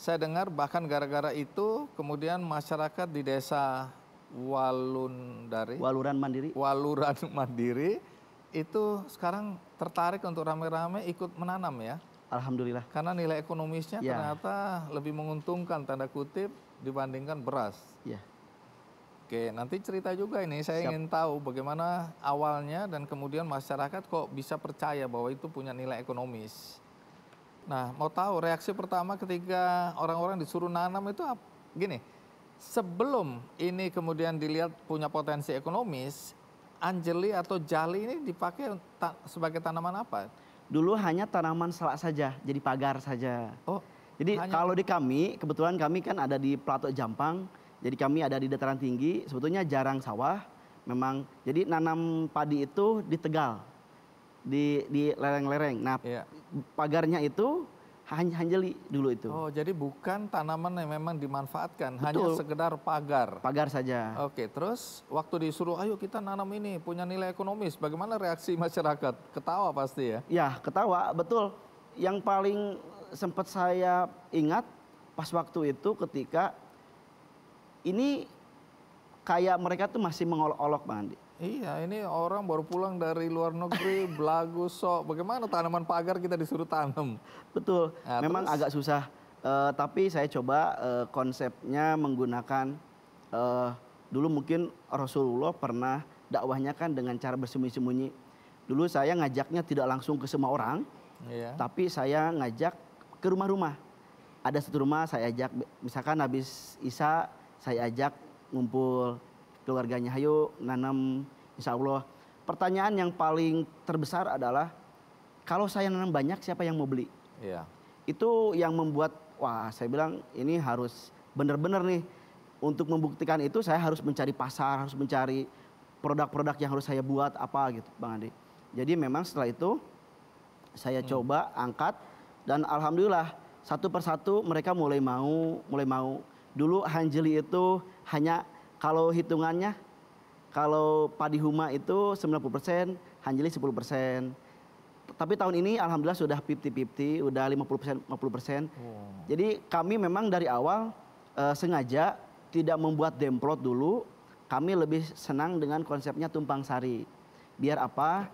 Saya dengar bahkan gara-gara itu kemudian masyarakat di desa Waluran Mandiri. Waluran Mandiri itu sekarang tertarik untuk rame-rame ikut menanam ya. Alhamdulillah. Karena nilai ekonomisnya Ya. ternyata lebih menguntungkan tanda kutip dibandingkan beras. Ya. Oke, nanti cerita juga ini. Saya Siap. ingin tahu bagaimana awalnya dan kemudian masyarakat kok bisa percaya bahwa itu punya nilai ekonomis. Nah, mau tahu reaksi pertama ketika orang-orang disuruh nanam itu gini. Sebelum ini kemudian dilihat punya potensi ekonomis, anjeli atau jali ini dipakai sebagai tanaman apa? Dulu hanya tanaman selak saja, jadi pagar saja. Oh, jadi kalau di kami, kebetulan kami kan ada di Plato Jampang. Jadi kami ada di dataran tinggi, sebetulnya jarang sawah. Memang, jadi nanam padi itu di Tegal, di lereng-lereng. Nah, pagarnya itu anjeli dulu itu. Oh, jadi bukan tanaman yang memang dimanfaatkan, Betul. hanya sekedar pagar. Pagar saja. Oke, terus waktu disuruh, ayo kita nanam ini, punya nilai ekonomis. Bagaimana reaksi masyarakat? Ketawa pasti ya? Ya, ketawa, betul. Yang paling sempat saya ingat pas waktu itu ketika ini kayak mereka tuh masih mengolok-olok, Bang Andi. Iya, ini orang baru pulang dari luar negeri, belagu sok. Bagaimana tanaman pagar kita disuruh tanam? Betul, nah, memang terus? Agak susah. Tapi saya coba konsepnya menggunakan, dulu mungkin Rasulullah pernah dakwahnya kan dengan cara bersembunyi-sembunyi. Dulu saya ngajaknya tidak langsung ke semua orang, tapi saya ngajak ke rumah-rumah. Ada satu rumah saya ajak, misalkan habis Isya, saya ajak ngumpul keluarganya, ayo nanam, insya Allah. Pertanyaan yang paling terbesar adalah, kalau saya nanam banyak siapa yang mau beli? Iya. Itu yang membuat, wah saya bilang ini harus benar-benar nih. Untuk membuktikan itu saya harus mencari pasar, harus mencari produk-produk yang harus saya buat apa gitu, Bang Andi. Jadi memang setelah itu saya coba angkat dan alhamdulillah satu persatu mereka mulai mau. Dulu anjeli itu hanya, kalau hitungannya, kalau padi huma itu 90%, anjeli 10%. Tapi tahun ini alhamdulillah sudah 50-50, udah 50%. Jadi kami memang dari awal sengaja tidak membuat demplot dulu. Kami lebih senang dengan konsepnya tumpang sari. Biar apa?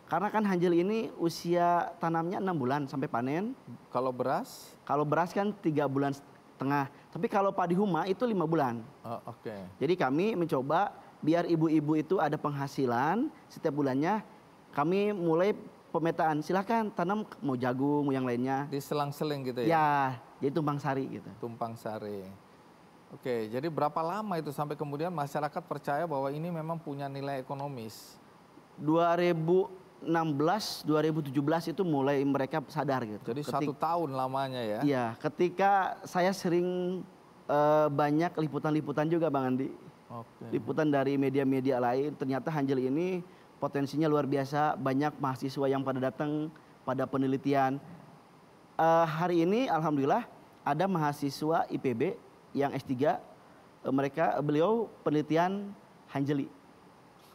Karena kan anjeli ini usia tanamnya 6 bulan sampai panen. Kalau beras? Kalau beras kan 3 bulan setengah. Tapi kalau padi huma itu 5 bulan. Oke. Jadi kami mencoba biar ibu-ibu itu ada penghasilan setiap bulannya. Kami mulai pemetaan, silahkan tanam mau jagung, mau yang lainnya. Diselang-seling gitu ya? Ya, jadi tumpang sari gitu. Tumpang sari. Oke, jadi berapa lama itu sampai kemudian masyarakat percaya bahwa ini memang punya nilai ekonomis? 2016, 2017 itu mulai mereka sadar gitu. Jadi 1 tahun lamanya ya? Iya, ketika saya sering banyak liputan-liputan juga, Bang Andi. Liputan dari media-media lain, ternyata anjeli ini potensinya luar biasa, banyak mahasiswa yang pada datang pada penelitian. Hari ini alhamdulillah ada mahasiswa IPB yang S3, beliau penelitian anjeli.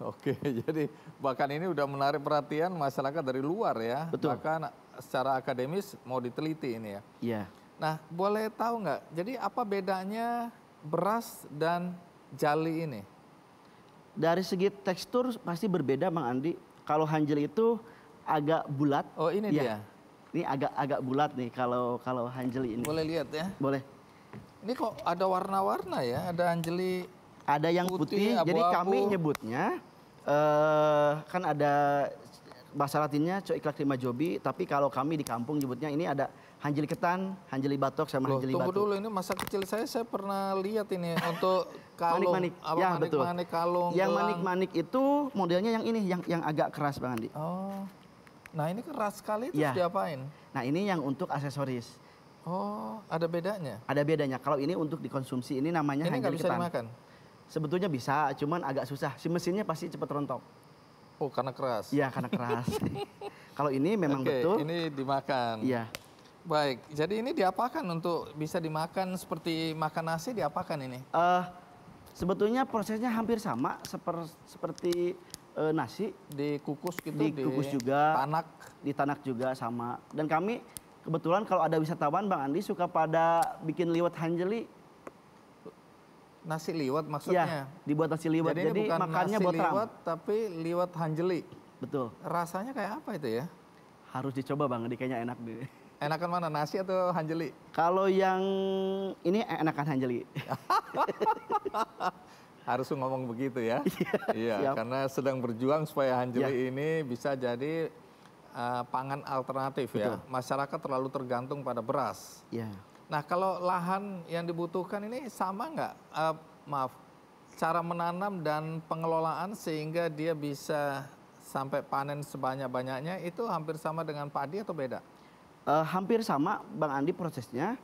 Oke, jadi bahkan ini udah menarik perhatian masyarakat dari luar ya. Betul. Bahkan secara akademis mau diteliti ini ya. Iya. Nah, boleh tahu nggak, jadi apa bedanya beras dan jali ini? Dari segi tekstur pasti berbeda, Bang Andi. Kalau anjeli itu agak bulat. Oh, ini dia. Ini agak bulat nih kalau anjeli ini. Boleh lihat ya? Boleh. Ini kok ada warna-warna ya? Ada anjeli. Ada yang putih. abu-abu. Jadi kami nyebutnya kan ada bahasa Latinnya Coiclacrima jobi, tapi kalau kami di kampung nyebutnya ini ada anjeli ketan, anjeli batok sama anjeli tunggu batu. dulu, ini masa kecil saya pernah lihat ini untuk kalung. Manik-manik. Ya, betul. Manik-manik kalung. Yang manik-manik itu modelnya yang ini, yang agak keras, Bang Andi. Oh. Nah, ini keras sekali, terus Ya. diapain? Nah, ini yang untuk aksesoris. Oh, ada bedanya? Ada bedanya. Kalau ini untuk dikonsumsi, ini namanya Ini nggak anjeli bisa ketan. dimakan? Sebetulnya bisa, cuman agak susah. Si mesinnya pasti cepat rontok. Oh, karena keras? Iya, karena keras. Kalau ini memang Oke, betul. ini dimakan. Iya. Baik, jadi ini diapakan untuk bisa dimakan seperti makan nasi, diapakan ini? Sebetulnya prosesnya hampir sama seperti nasi. Dikukus gitu? Dikukus juga. Tanak? Di tanak juga sama. Dan kami kebetulan kalau ada wisatawan Bang Andi suka pada bikin liwet hanjeli. Nasi liwet Ya, maksudnya. dibuat nasi liwet. Jadi ini Jadi bukan makannya nasi botram. liwet tapi liwet hanjeli. Betul. Rasanya kayak apa itu ya? Harus dicoba Bang Andi, kayaknya enak deh. Enakan mana, nasi atau hanjeli? Kalau yang ini enakan hanjeli. Harus ngomong begitu ya. Iya, siap. karena sedang berjuang supaya hanjeli Ya. ini bisa jadi pangan alternatif ya. Masyarakat terlalu tergantung pada beras. Ya. Nah, kalau lahan yang dibutuhkan ini sama nggak? Maaf, cara menanam dan pengelolaan sehingga dia bisa sampai panen sebanyak-banyaknya itu hampir sama dengan padi atau beda? Hampir sama Bang Andi prosesnya.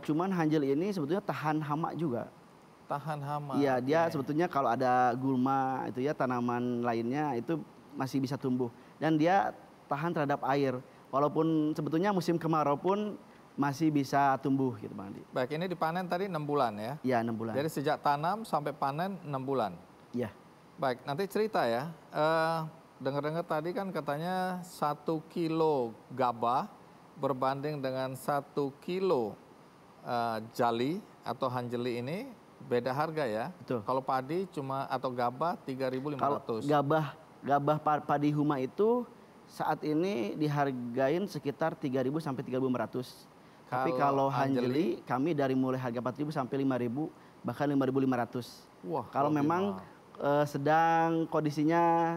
Cuman hanjeli ini sebetulnya tahan hama juga. Tahan hama. Iya, dia oke. sebetulnya kalau ada gulma itu ya tanaman lainnya itu masih bisa tumbuh dan dia tahan terhadap air. Walaupun sebetulnya musim kemarau pun masih bisa tumbuh gitu Bang Andi. Baik, ini dipanen tadi 6 bulan ya. Iya, 6 bulan. Jadi sejak tanam sampai panen 6 bulan. Iya. Baik, nanti cerita ya. Dengar-dengar tadi kan katanya 1 kilo gabah berbanding dengan 1 kilo jali atau hanjeli ini beda harga ya. Betul. Kalau padi cuma atau gabah Kalau 3.500. gabah padi huma itu saat ini dihargain sekitar 3.000 sampai 3.500. Tapi kalau hanjeli kami dari mulai harga 4.000 sampai 5.000 bahkan 5.500. Wah, Kalau lebih memang mahal. sedang kondisinya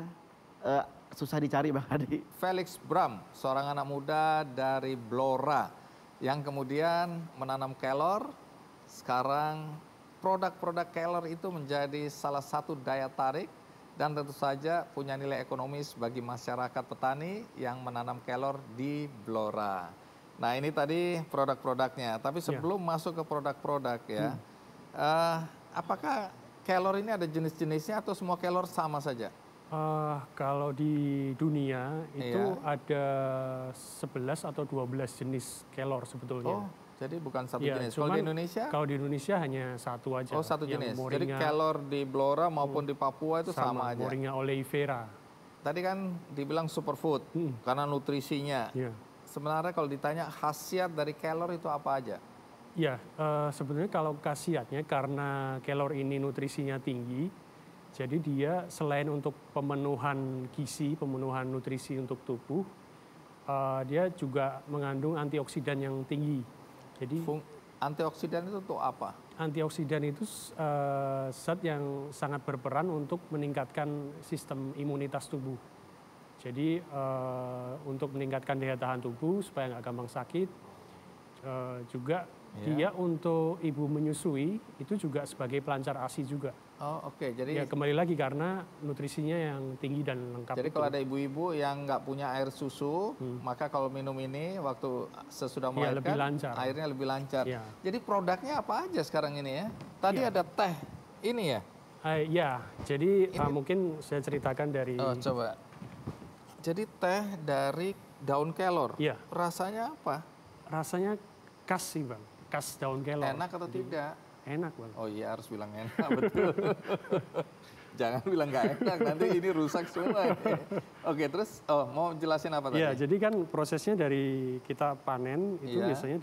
susah dicari Bang Adi. Felix Bram, seorang anak muda dari Blora yang kemudian menanam kelor. Sekarang produk-produk kelor itu menjadi salah satu daya tarik dan tentu saja punya nilai ekonomis bagi masyarakat petani yang menanam kelor di Blora. Nah, ini tadi produk-produknya. Tapi sebelum masuk ke produk-produk ya, apakah kelor ini ada jenis-jenisnya atau semua kelor sama saja? Kalau di dunia itu ada 11 atau 12 jenis kelor sebetulnya. Oh, jadi bukan satu Iya, jenis. Kalau di Indonesia? Kalau di Indonesia hanya satu aja. Oh, satu yang jenis. Jadi Moringa, kelor di Blora maupun di Papua itu sama aja. Moringa oleifera. Tadi kan dibilang superfood karena nutrisinya. Ya. Sebenarnya kalau ditanya khasiat dari kelor itu apa aja? Ya, sebetulnya kalau khasiatnya karena kelor ini nutrisinya tinggi, jadi dia selain untuk pemenuhan gizi, pemenuhan nutrisi untuk tubuh, dia juga mengandung antioksidan yang tinggi. Jadi Antioksidan itu untuk apa? antioksidan itu zat yang sangat berperan untuk meningkatkan sistem imunitas tubuh. Jadi untuk meningkatkan daya tahan tubuh supaya nggak gampang sakit, juga dia untuk ibu menyusui itu juga sebagai pelancar ASI juga. Oh, oke. Jadi Ya kembali lagi karena nutrisinya yang tinggi dan lengkap. jadi itu. kalau ada ibu-ibu yang nggak punya air susu, maka kalau minum ini waktu sesudah Iya, lebih melahirkan, lancar. airnya lebih lancar. Iya. Jadi produknya apa aja sekarang ini ya? Tadi ada teh, ini ya? Ya, jadi mungkin saya ceritakan dari. Oh, coba. Jadi teh dari daun kelor. Iya. Rasanya apa? Rasanya khas sih bang, khas daun kelor. Enak atau tidak? Enak bang. Oh iya, harus bilang enak, betul. Jangan bilang nggak enak, nanti ini rusak semua. Oke, terus mau jelasin apa tadi? Iya, jadi kan prosesnya dari kita panen itu Iya. biasanya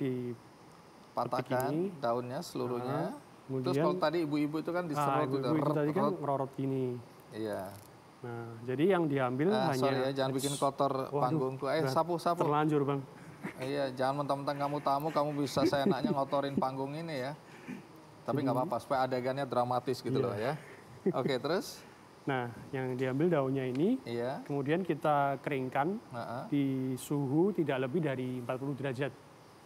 Patahkan begini. daunnya seluruhnya. kemudian Terus kalau tadi ibu-ibu itu kan diserut ibu udah itu tadi kan ngerorot gini. Iya. Nah, jadi yang diambil hanya. Sorry ya, jangan bikin kotor Waduh, panggungku. udah Sapu-sapu. Terlanjur bang. Iya, jangan mentang-mentang kamu tamu, kamu bisa seenaknya ngotorin panggung ini ya. Tapi nggak apa-apa, supaya adegannya dramatis gitu loh ya. Oke, terus? Nah, yang diambil daunnya ini, Iya. kemudian kita keringkan Heeh. di suhu tidak lebih dari 40 derajat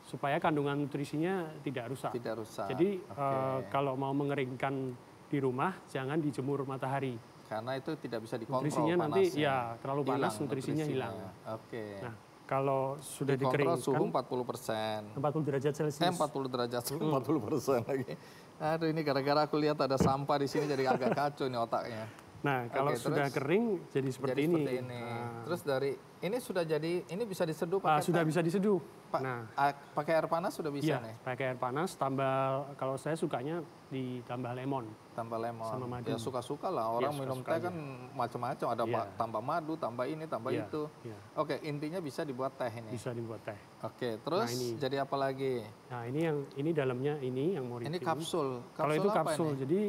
supaya kandungan nutrisinya tidak rusak. Tidak rusak. Jadi Oke. kalau mau mengeringkan di rumah jangan dijemur matahari. Karena itu tidak bisa dikontrol Nutrisinya nanti panasnya. ya terlalu panas Hilang nutrisinya hilang. Oke. Nah, kalau sudah Dikontrol suhu dikeringkan 40%. 40 derajat Celcius. 40 derajat, 40% lagi. Aduh, ini gara-gara aku lihat ada sampah di sini jadi agak kacau nih otaknya. Nah, kalau Oke, sudah terus? kering jadi seperti Jadi ini. seperti ini. Nah, Terus dari ini sudah jadi, ini bisa diseduh pakai sudah bisa diseduh. Nah, pakai air panas sudah bisa iya, nih. pakai air panas, tambah kalau saya sukanya ditambah lemon. Tambah lemon. Sama madu. Ya suka-suka lah. Orang minum suka-suka teh kan macam-macam. Ada Iya. tambah madu, tambah ini, tambah Iya, itu. iya. Oke, intinya bisa dibuat teh ini. Bisa dibuat teh. Oke, terus Nah, ini. jadi apa lagi? Nah, ini dalamnya ini yang Moriti. Ini kapsul. Kalau itu apa kapsul, ini? jadi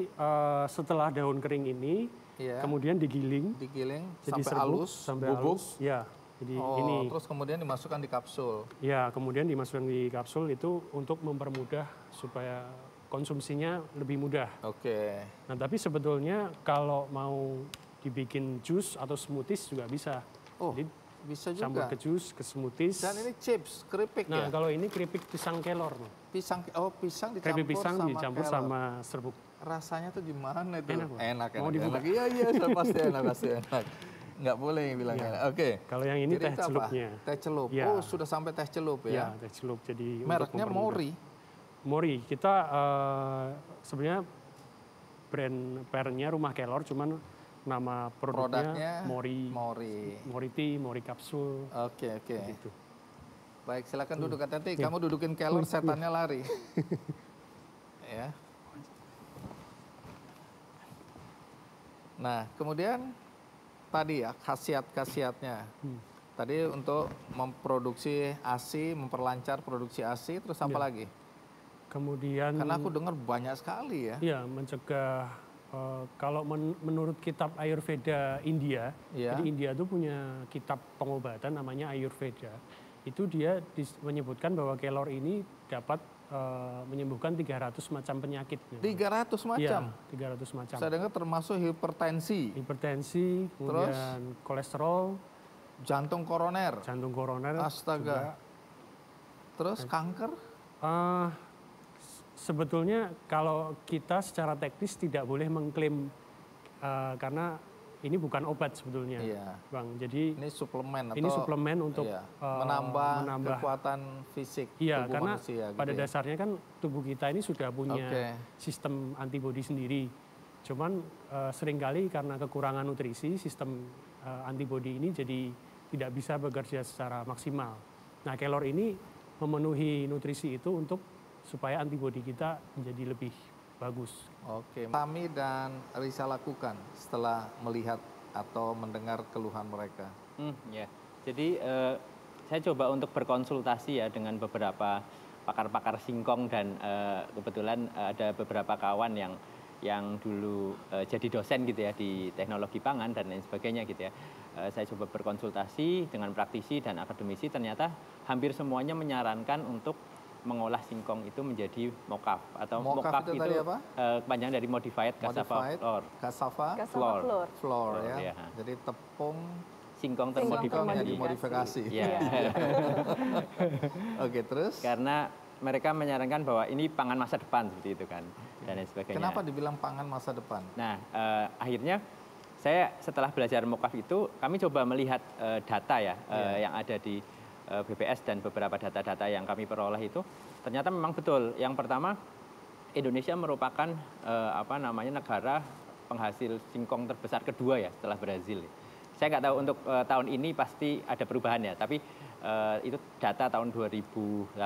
setelah daun kering ini, Iya. kemudian digiling, Digiling jadi sampai serbuk, halus, sampai bubuk. halus. Ya, jadi Oh, ini. terus kemudian dimasukkan di kapsul. Ya, kemudian dimasukkan di kapsul itu untuk mempermudah supaya konsumsinya lebih mudah. Oke. Nah, tapi sebetulnya kalau mau dibikin jus atau smoothies juga bisa. Oh, Jadi bisa campur juga. ke jus, ke smoothies. Dan ini chips, keripik Nah, ya? kalau ini keripik pisang kelor. Pisang, pisang dicampur Keripik pisang sama dicampur kelor. sama serbuk. Rasanya tuh gimana itu? Enak, Pak. Enak, Mau enak, dibuka? enak. Iya, iya, pasti enak, pasti enak. Nggak boleh bilang Iya. enak. Oke. Kalau yang ini Jadi teh itu apa? celupnya. Teh celup. Iya. Oh, sudah sampai teh celup Ya, ya? teh celup. Jadi Mereknya untuk mempermudah. Mori. Mori. Kita sebenarnya brand parentnya Rumah Kelor, cuman nama produknya Mori. Mori. Moriti, Mori kapsul. Oke, oke. Gitu. Baik, silakan duduk Teti. Iya. Kamu dudukin Kelor, setannya lari. Ya. Nah, kemudian tadi ya khasiat-khasiatnya. Tadi untuk memproduksi ASI, memperlancar produksi ASI, terus apa Iya. lagi? Kemudian Karena aku dengar banyak sekali ya. ya mencegah kalau menurut kitab Ayurveda India, Iya. jadi India itu punya kitab pengobatan namanya Ayurveda. Itu dia menyebutkan bahwa kelor ini dapat menyembuhkan 300 macam penyakit. 300 macam. Iya, 300 macam. Saya dengar termasuk hipertensi, Hipertensi, kemudian kolesterol, jantung koroner, jantung koroner. astaga. Terus kanker? Eh, sebetulnya kalau kita secara teknis tidak boleh mengklaim karena ini bukan obat sebetulnya, Iya. Bang. Jadi Ini suplemen atau ini suplemen untuk iya, menambah menambah. kekuatan fisik Iya, tubuh karena manusia. Gitu pada ya. dasarnya kan tubuh kita ini sudah punya Oke. sistem antibodi sendiri. Cuman seringkali karena kekurangan nutrisi, sistem antibodi ini jadi tidak bisa bekerja secara maksimal. Nah, kelor ini memenuhi nutrisi itu untuk supaya antibodi kita menjadi lebih bagus. Oke, Tami dan Risa lakukan setelah melihat atau mendengar keluhan mereka. Ya. Jadi saya coba untuk berkonsultasi ya dengan beberapa pakar-pakar singkong dan kebetulan ada beberapa kawan yang dulu jadi dosen gitu ya di teknologi pangan dan lain sebagainya gitu ya. Saya coba berkonsultasi dengan praktisi dan akademisi, ternyata hampir semuanya menyarankan untuk mengolah singkong itu menjadi mokaf atau Mokaf itu tadi apa? kepanjangan dari modified cassava flour. cassava Flour. Flour. flour ya. Iya. Jadi tepung Singkong singkong yang termodifikasi. dimodifikasi. Ya. Oke, terus Karena mereka menyarankan bahwa ini pangan masa depan seperti itu kan dan lain sebagainya. kenapa dibilang pangan masa depan? Nah, akhirnya saya setelah belajar mokaf itu kami coba melihat data ya yang ada di BPS dan beberapa data-data yang kami peroleh itu ternyata memang betul. Yang pertama, Indonesia merupakan negara penghasil singkong terbesar kedua ya setelah Brazil. Saya nggak tahu untuk tahun ini pasti ada perubahan ya, tapi itu data tahun 2018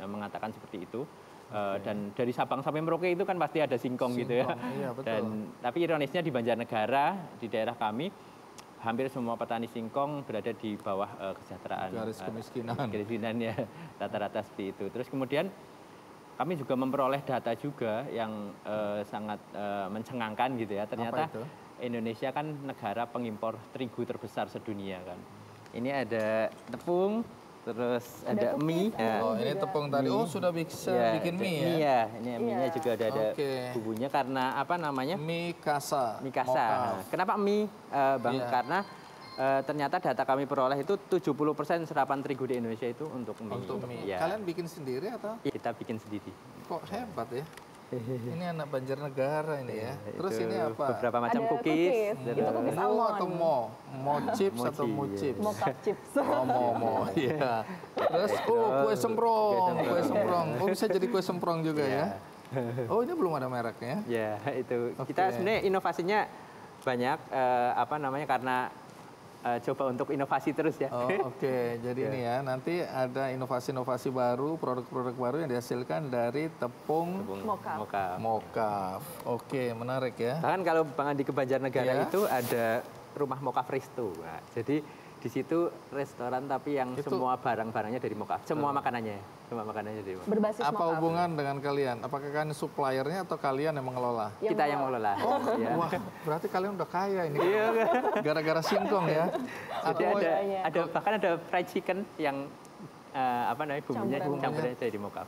mengatakan seperti itu. Dan dari Sabang sampai Merauke itu kan pasti ada singkong gitu ya. Iya, betul. Dan tapi ironisnya di Banjarnegara di daerah kami hampir semua petani singkong berada di bawah kesejahteraan Garis kemiskinan. kemiskinan ya rata-rata seperti itu. Terus kemudian kami juga memperoleh data juga yang sangat mencengangkan gitu ya. Ternyata Apa itu? Indonesia kan negara pengimpor terigu terbesar sedunia kan. Ini ada tepung, terus ada cookies, mie. Oh, ini tepung tadi. Oh, sudah bisa Ya, bikin mie ya? Iya, ini mie-nya Iya. juga udah ada Oke. bumbunya karena apa namanya? Mie kasa. Mie kasa. Mokaf. Kenapa mie, Bang? Iya. Karena ternyata data kami peroleh itu 70% serapan terigu di Indonesia itu untuk mie. Untuk mie. Ya. Kalian bikin sendiri atau? Kita bikin sendiri. Kok hebat ya? Ini anak Banjarnegara ini ya. Terus Itu ini apa? beberapa macam Ada cookies. cookies. terus- Itu cookies Mo almond. atau mo? Mo chips Mochi, atau mo iya. chips? Mocap chips. Oh, mo, iya. Terus, kue semprong, kue semprong. Oh, bisa jadi kue semprong juga ya? Oh, ini belum ada mereknya? Ya, itu Oke. kita sebenarnya inovasinya banyak apa namanya karena coba untuk inovasi terus ya. Oh, oke. Jadi ini ya, nanti ada inovasi-inovasi baru, produk-produk baru yang dihasilkan dari tepung Mokaf. mokaf. Oke, menarik ya. Bahkan kalau Bang Andi ke Ya. Banjarnegara itu ada rumah Mokaf Resto. Nah, jadi di situ restoran tapi yang Itu- semua barang-barangnya dari Mokaf. Semua makanannya dari Mokaf. Berbasis Apa Mokaf. hubungan dengan kalian? Apakah kalian suppliernya atau kalian yang mengelola? Kita yang mengelola. Ya. Wah, berarti kalian udah kaya ini. Gara-gara singkong ya. Jadi Aku ada bahkan ada fried chicken yang apa namanya bumbunya Campuran. campurannya dari Mokaf.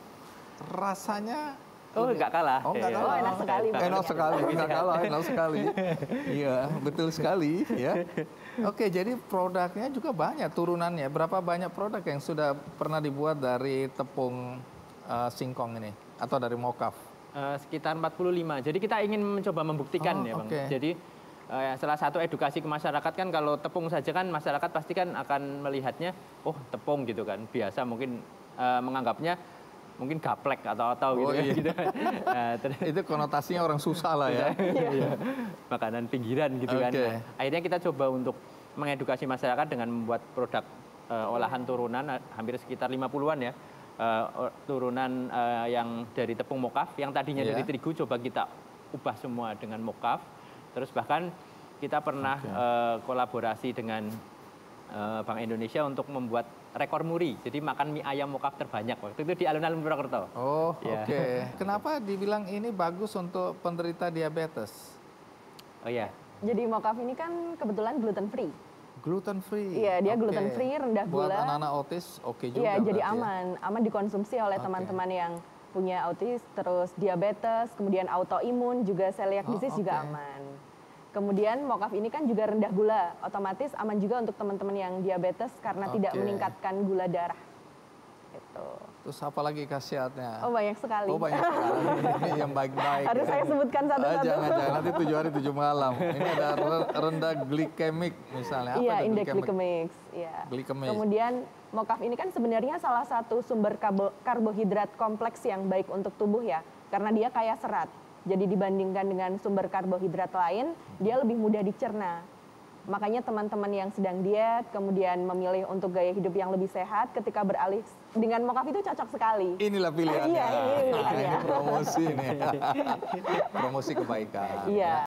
rasanya Oh, nggak kalah. Oh, nggak Ya. kalah. enak sekali. Enak sekali, nggak kalah, enak sekali. Iya, betul sekali ya. Oke, jadi produknya juga banyak turunannya. Berapa banyak produk yang sudah pernah dibuat dari tepung singkong ini atau dari mokaf? Sekitar 45. Jadi kita ingin mencoba membuktikan Oh, ya, Bang. oke. Jadi salah satu edukasi ke masyarakat kan kalau tepung saja kan masyarakat pasti kan akan melihatnya oh tepung gitu kan. Biasa mungkin menganggapnya mungkin gaplek atau gitu Oh, kan iya. gitu. Itu konotasinya orang susah lah ya. Iya. Makanan pinggiran gitu kan. Oke. Nah, akhirnya kita coba untuk mengedukasi masyarakat dengan membuat produk olahan turunan hampir sekitar 50-an ya. Turunan yang dari tepung mokaf yang tadinya Iya. dari terigu coba kita ubah semua dengan mokaf. Terus bahkan kita pernah kolaborasi dengan Bank Indonesia untuk membuat rekor muri. Jadi makan mie ayam mokaf terbanyak waktu itu di alun-alun Purwokerto. Oh, Ya. oke. Kenapa dibilang ini bagus untuk penderita diabetes? Oh iya. Jadi Mokaf ini kan kebetulan gluten free. Gluten free. Iya, dia Oke. gluten free, rendah Buat gula. anak-anak autis, oke juga. Iya, jadi berarti ya. aman dikonsumsi oleh Oke. teman-teman yang punya autis, terus diabetes, kemudian autoimun, juga celiac Oh, disease juga oke. aman. Kemudian Mokaf ini kan juga rendah gula, otomatis aman juga untuk teman-teman yang diabetes karena tidak Oke. meningkatkan gula darah. Gitu. Terus apa lagi khasiatnya? Oh banyak sekali. Oh, banyak sekali. Ini yang baik-baik. Harus ya. saya sebutkan satu-satu. Jangan, nanti 7 hari 7 malam. Ini ada rendah glikemik misalnya. Apa Iya, itu indeks glikemik. Iya. Glikemik. Kemudian Mokaf ini kan sebenarnya salah satu sumber karbohidrat kompleks yang baik untuk tubuh ya, karena dia kaya serat. Jadi dibandingkan dengan sumber karbohidrat lain, dia lebih mudah dicerna. Makanya teman-teman yang sedang diet, kemudian memilih untuk gaya hidup yang lebih sehat, ketika beralih dengan Mokaf itu cocok sekali. Inilah pilihannya. Iya, ini pilihannya. Ini promosi nih. Promosi kebaikan. Iya.